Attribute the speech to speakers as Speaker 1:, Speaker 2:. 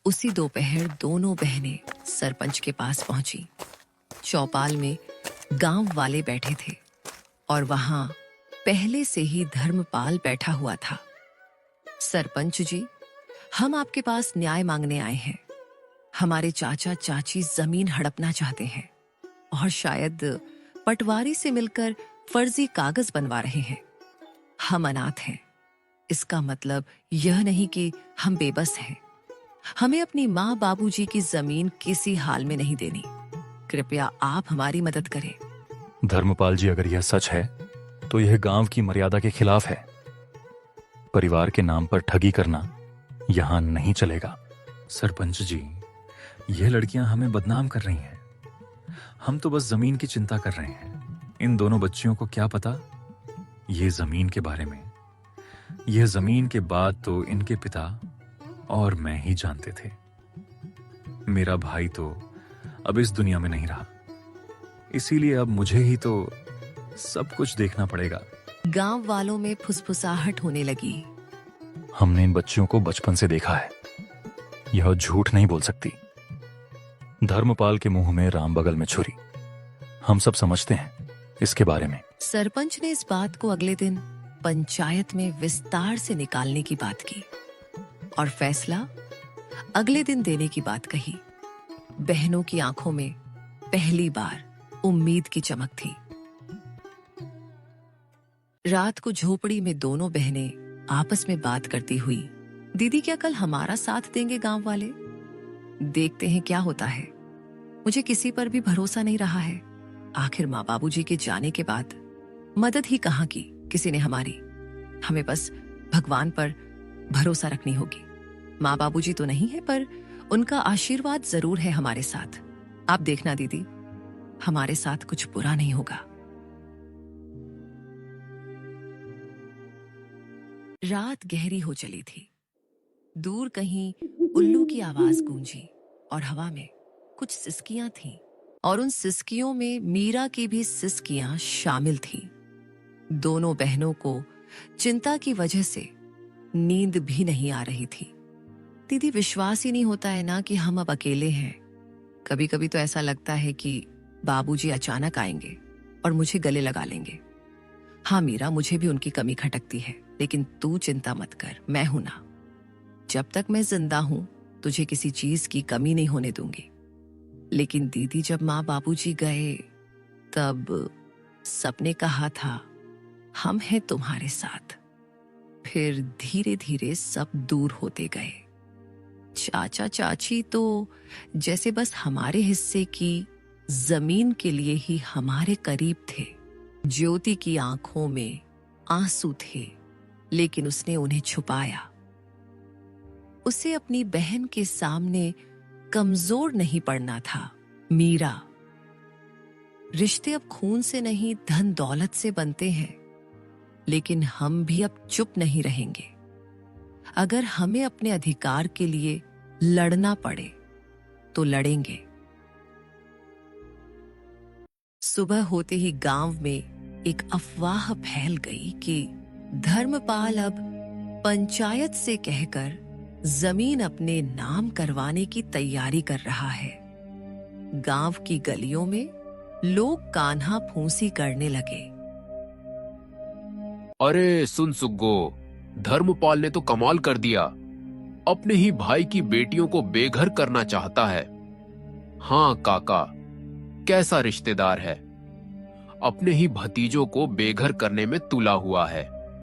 Speaker 1: उसी दोपहर दोनों बहनें सरपंच के पास पहुंची। चौपाल में गांव वाले बैठे थे और वहां पहले से ही धर्मपाल बैठा हुआ था। सरपंच जी, हम आपके पास न्याय मांगने आए हैं। हमारे चाचा चाची जमीन हड़पना चाहते हैं और शायद पटवारी से मिलकर फर्जी कागज बनवा रहे हैं। हम अनाथ हैं। इसका मतलब यह नहीं कि हम बेबस हैं। हमें अपनी माँ बाबूजी की जमीन किसी हाल में नहीं देनी। कृपया आप हमारी मदद करें।
Speaker 2: धर्मपाल जी, अगर यह सच है तो यह गांव की मर्यादा के खिलाफ है। परिवार के नाम पर ठगी करना यहां नहीं चलेगा। सरपंच जी, यह लड़कियां हमें बदनाम कर रही हैं। हम तो बस जमीन की चिंता कर रहे हैं। इन दोनों बच्चियों को क्या पता ये जमीन के बारे में। यह जमीन के बाद तो इनके पिता और मैं ही जानते थे। मेरा भाई तो अब इस दुनिया में नहीं रहा, इसीलिए अब मुझे ही तो सब कुछ देखना पड़ेगा।
Speaker 1: गांव वालों में फुसफुसाहट होने लगी।
Speaker 2: हमने इन बच्चियों को बचपन से देखा है। यह झूठ नहीं बोल सकती। धर्मपाल के मुंह में राम बगल में छुरी। हम सब समझते हैं इसके बारे में।
Speaker 1: सरपंच ने इस बात को अगले दिन पंचायत में विस्तार से निकालने की बात की और फैसला अगले दिन देने की बात कही। बहनों की आंखों में पहली बार उम्मीद की चमक थी। रात को झोपड़ी में दोनों बहनें आपस में बात करती हुई, दीदी क्या कल हमारा साथ देंगे गांव वाले? देखते हैं क्या होता है। मुझे किसी पर भी भरोसा नहीं रहा है। आखिर माँ बाबूजी के जाने के बाद मदद ही कहाँ की किसी ने हमारी। हमें बस भगवान पर भरोसा रखनी होगी। माँ बाबूजी तो नहीं है, पर उनका आशीर्वाद जरूर है हमारे साथ। आप देखना दीदी, हमारे साथ कुछ बुरा नहीं होगा। रात गहरी हो चली थी। दूर कहीं उल्लू की आवाज गूंजी और हवा में कुछ सिसकियां थीं, और उन सिसकियों में मीरा की भी सिसकियां शामिल थीं। दोनों बहनों को चिंता की वजह से नींद भी नहीं आ रही थी। दीदी, विश्वास ही नहीं होता है ना कि हम अब अकेले हैं। कभी कभी तो ऐसा लगता है कि बाबूजी अचानक आएंगे और मुझे गले लगा लेंगे। हाँ मीरा, मुझे भी उनकी कमी खटकती है, लेकिन तू चिंता मत कर, मैं हूं ना। जब तक मैं जिंदा हूं तुझे किसी चीज की कमी नहीं होने दूंगी। लेकिन दीदी, जब माँ बाबूजी गए तब सबने कहा था हम हैं तुम्हारे साथ। फिर धीरे धीरे सब दूर होते गए। चाचा चाची तो जैसे बस हमारे हिस्से की जमीन के लिए ही हमारे करीब थे। ज्योति की आंखों में आंसू थे, लेकिन उसने उन्हें छुपाया। उसे अपनी बहन के सामने कमजोर नहीं पड़ना था। मीरा, रिश्ते अब खून से नहीं धन दौलत से बनते हैं, लेकिन हम भी अब चुप नहीं रहेंगे। अगर हमें अपने अधिकार के लिए लड़ना पड़े तो लड़ेंगे। सुबह होते ही गांव में एक अफवाह फैल गई कि धर्मपाल अब पंचायत से कहकर जमीन अपने नाम करवाने की तैयारी कर रहा है। गांव की गलियों में लोग कान्हा फूंसी करने लगे।
Speaker 3: अरे सुन सुग्गो, धर्मपाल ने तो कमाल कर दिया। अपने ही भाई की बेटियों को बेघर करना चाहता है। हाँ काका, कैसा रिश्तेदार है। अपने ही भतीजों को बेघर करने में तुला हुआ है।